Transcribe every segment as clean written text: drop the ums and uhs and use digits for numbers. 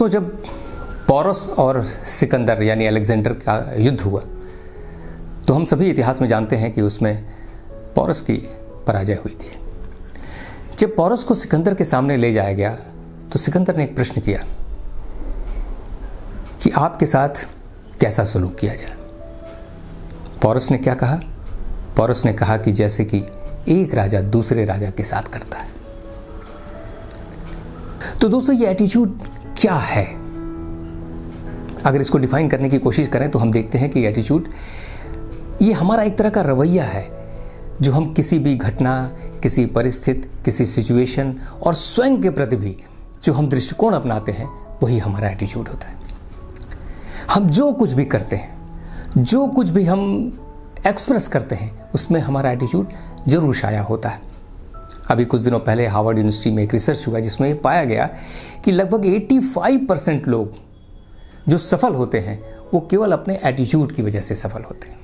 तो जब पोरस और सिकंदर यानी अलेक्जेंडर का युद्ध हुआ तो हम सभी इतिहास में जानते हैं कि उसमें पोरस की पराजय हुई थी। जब पोरस को सिकंदर के सामने ले जाया गया तो सिकंदर ने एक प्रश्न किया कि आपके साथ कैसा सलूक किया जाए। पोरस ने क्या कहा? पोरस ने कहा कि जैसे कि एक राजा दूसरे राजा के साथ करता है। तो दोस्तों, ये एटीट्यूड क्या है? अगर इसको डिफाइन करने की कोशिश करें तो हम देखते हैं कि एटीट्यूड ये हमारा एक तरह का रवैया है जो हम किसी भी घटना, किसी परिस्थिति, किसी सिचुएशन और स्वयं के प्रति भी जो हम दृष्टिकोण अपनाते हैं वही हमारा एटीट्यूड होता है। हम जो कुछ भी करते हैं, जो कुछ भी हम एक्सप्रेस करते हैं, उसमें हमारा एटीट्यूड जरूर शाया होता है। अभी कुछ दिनों पहले हार्वर्ड यूनिवर्सिटी में एक रिसर्च हुआ जिसमें पाया गया कि लगभग 85% लोग जो सफल होते हैं वो केवल अपने एटीट्यूड की वजह से सफल होते हैं।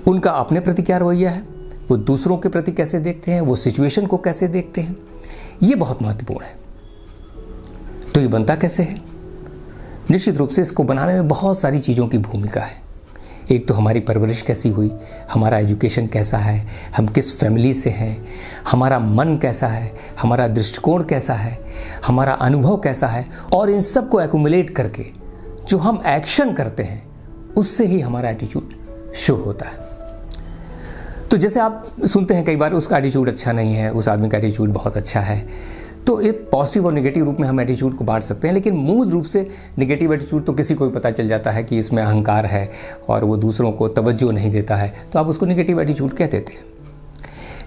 उनका अपने प्रति क्या रवैया है, वो दूसरों के प्रति कैसे देखते हैं, वो सिचुएशन को कैसे देखते हैं, ये बहुत महत्वपूर्ण है। तो ये बनता कैसे है? निश्चित रूप से इसको बनाने में बहुत सारी चीज़ों की भूमिका है। एक तो हमारी परवरिश कैसी हुई, हमारा एजुकेशन कैसा है, हम किस फैमिली से हैं, हमारा मन कैसा है, हमारा दृष्टिकोण कैसा है, हमारा अनुभव कैसा है, और इन सब को एक्युमुलेट करके जो हम एक्शन करते हैं उससे ही हमारा एटीट्यूड शो होता है। तो जैसे आप सुनते हैं कई बार उसका एटीट्यूड अच्छा नहीं है, उस आदमी का एटीट्यूड बहुत अच्छा है। तो एक पॉजिटिव और नेगेटिव रूप में हम एटीट्यूड को बांट सकते हैं, लेकिन मूल रूप से नेगेटिव एटीट्यूड तो किसी को भी पता चल जाता है कि इसमें अहंकार है और वो दूसरों को तवज्जो नहीं देता है, तो आप उसको नेगेटिव एटीट्यूड कह देते हैं।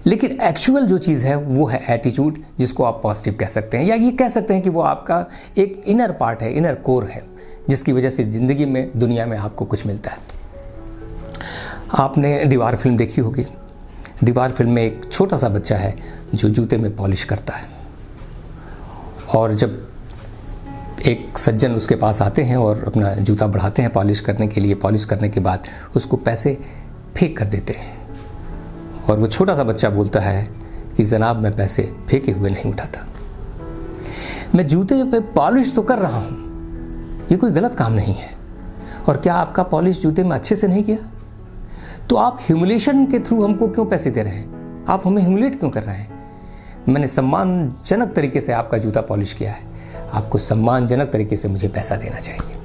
लेकिन एक्चुअल जो चीज़ है वो है एटीट्यूड, जिसको आप पॉजिटिव कह सकते हैं, या ये कह सकते हैं कि वो आपका एक इनर पार्ट है, इनर कोर है, जिसकी वजह से ज़िंदगी में, दुनिया में आपको कुछ मिलता है। आपने दीवार फिल्म देखी होगी। दीवार फिल्म में एक छोटा सा बच्चा है जो जूते में पॉलिश करता है, और जब एक सज्जन उसके पास आते हैं और अपना जूता बढ़ाते हैं पॉलिश करने के लिए, पॉलिश करने के बाद उसको पैसे फेंक कर देते हैं, और वो छोटा सा बच्चा बोलता है कि जनाब, मैं पैसे फेंके हुए नहीं उठाता, मैं जूते पे पॉलिश तो कर रहा हूँ, ये कोई गलत काम नहीं है। और क्या आपका पॉलिश जूते में अच्छे से नहीं किया? तो आप ह्यूमिलेशन के थ्रू हमको क्यों पैसे दे रहे हैं? आप हमें ह्यूमिलेट क्यों कर रहे हैं? मैंने सम्मानजनक तरीके से आपका जूता पॉलिश किया है, आपको सम्मानजनक तरीके से मुझे पैसा देना चाहिए।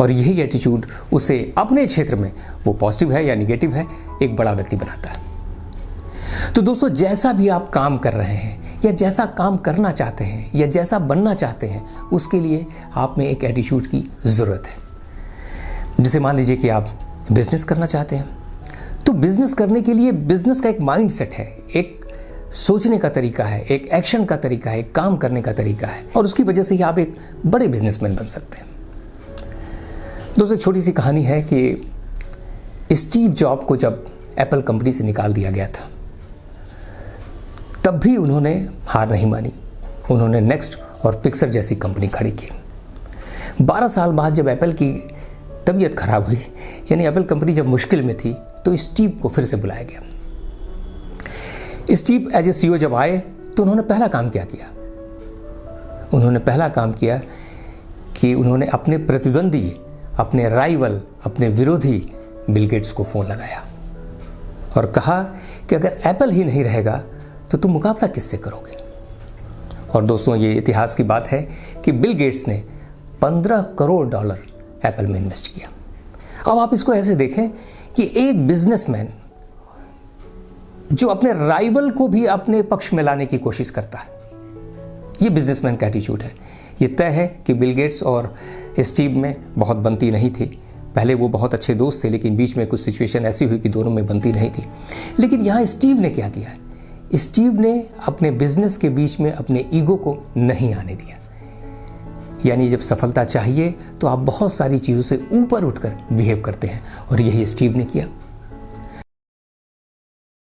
और यही एटीट्यूड उसे अपने क्षेत्र में, वो पॉजिटिव है या निगेटिव है, एक बड़ा व्यक्ति बनाता है। तो दोस्तों, जैसा भी आप काम कर रहे हैं या जैसा काम करना चाहते हैं या जैसा बनना चाहते हैं, उसके लिए आप में एक एटीट्यूड की ज़रूरत है। जैसे मान लीजिए कि आप बिजनेस करना चाहते हैं, तो बिजनेस करने के लिए बिजनेस का एक माइंड सेट है, एक सोचने का तरीका है, एक एक्शन का तरीका है, एक काम करने का तरीका है, और उसकी वजह से ही आप एक बड़े बिजनेसमैन बन सकते हैं। दोस्तों, एक छोटी सी कहानी है कि स्टीव जॉब को जब एप्पल कंपनी से निकाल दिया गया था, तब भी उन्होंने हार नहीं मानी। उन्होंने नेक्स्ट और पिक्सर जैसी कंपनी खड़ी की। 12 साल बाद जब एप्पल की तबीयत खराब हुई, यानी एप्पल कंपनी जब मुश्किल में थी, तो स्टीव को फिर से बुलाया गया। स्टीव एज ए सीईओ जब आए तो उन्होंने पहला काम क्या किया? उन्होंने पहला काम किया कि उन्होंने अपने प्रतिद्वंदी, अपने राइवल, अपने विरोधी बिल गेट्स को फ़ोन लगाया और कहा कि अगर एप्पल ही नहीं रहेगा तो तुम मुकाबला किससे करोगे? और दोस्तों, ये इतिहास की बात है कि बिल गेट्स ने $15 करोड़ एप्पल में इन्वेस्ट किया। अब आप इसको ऐसे देखें कि एक बिजनेसमैन जो अपने राइवल को भी अपने पक्ष में लाने की कोशिश करता है, ये बिजनेसमैन का एटीट्यूड है। ये तय है कि बिल गेट्स और स्टीव में बहुत बनती नहीं थी। पहले वो बहुत अच्छे दोस्त थे, लेकिन बीच में कुछ सिचुएशन ऐसी हुई कि दोनों में बनती नहीं थी। लेकिन यहाँ स्टीव ने क्या किया है? स्टीव ने अपने बिजनेस के बीच में अपने ईगो को नहीं आने दिया। यानी जब सफलता चाहिए तो आप बहुत सारी चीज़ों से ऊपर उठकर बिहेव करते हैं, और यही स्टीव ने किया।